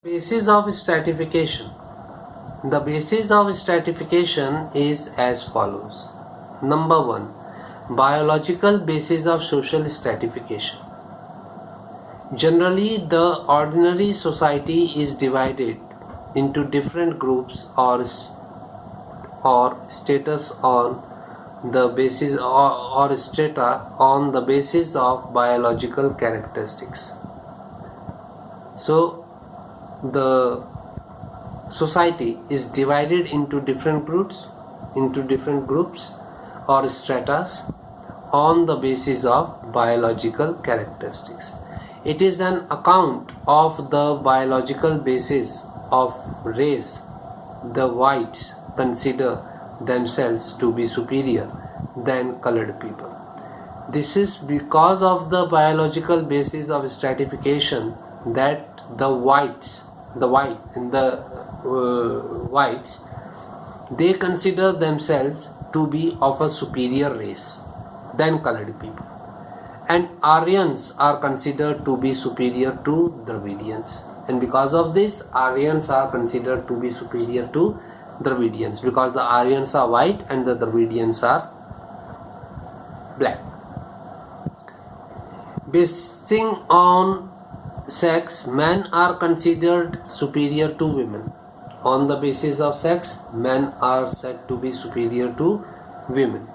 Basis of stratification. The basis of stratification is as follows. Number 1. Biological basis of social stratification. Generally, the ordinary society is divided into different groups or status on the basis or strata on the basis of biological characteristics. So the society is divided into different groups or stratas on the basis of biological characteristics. It is an account of the biological basis of race. The whites consider themselves to be superior than colored people. This is because of the biological basis of stratification that the whites they consider themselves to be of a superior race than colored people, and Aryans are considered to be superior to Dravidians, and because of this Aryans are considered to be superior to Dravidians, because the Aryans are white and the Dravidians are black. Basing on sex, men are considered superior to women. On the basis of sex, men are said to be superior to women.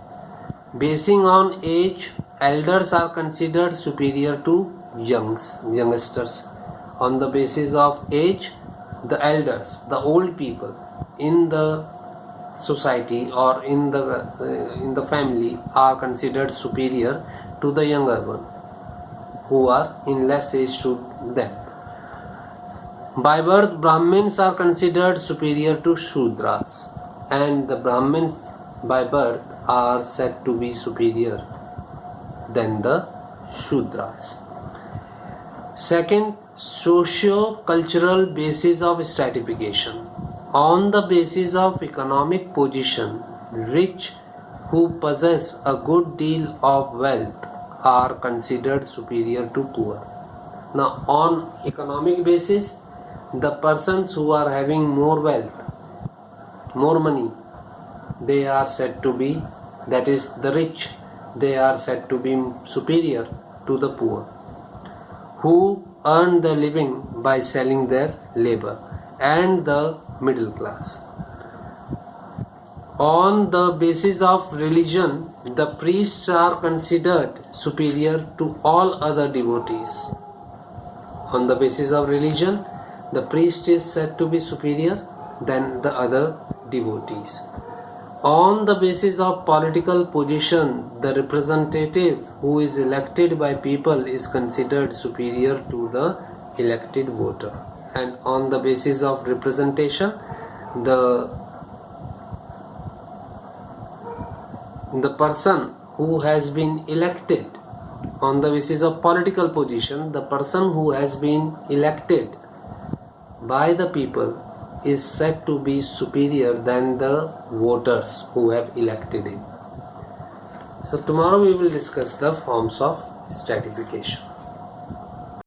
Basing on age, elders are considered superior to youngsters. On the basis of age, the elders, the old people in the society or in the family are considered superior to the younger one, who are in less age to them. By birth, Brahmins are considered superior to Shudras, and the Brahmins by birth are said to be superior than the Shudras. Second, socio-cultural basis of stratification. On the basis of economic position, rich who possess a good deal of wealth are considered superior to poor. Now, on economic basis, the persons who are having more wealth, more money, they are said to be, that is the rich, they are said to be superior to the poor, who earn the living by selling their labor, and the middle class. On the basis of religion, the priests are considered superior to all other devotees. On the basis of religion, the priest is said to be superior than the other devotees. On the basis of political position, the representative who is elected by people is considered superior to the elected voter. And on the basis of representation, the person who has been elected, on the basis of political position, the person who has been elected by the people is said to be superior than the voters who have elected him. So tomorrow we will discuss the forms of stratification.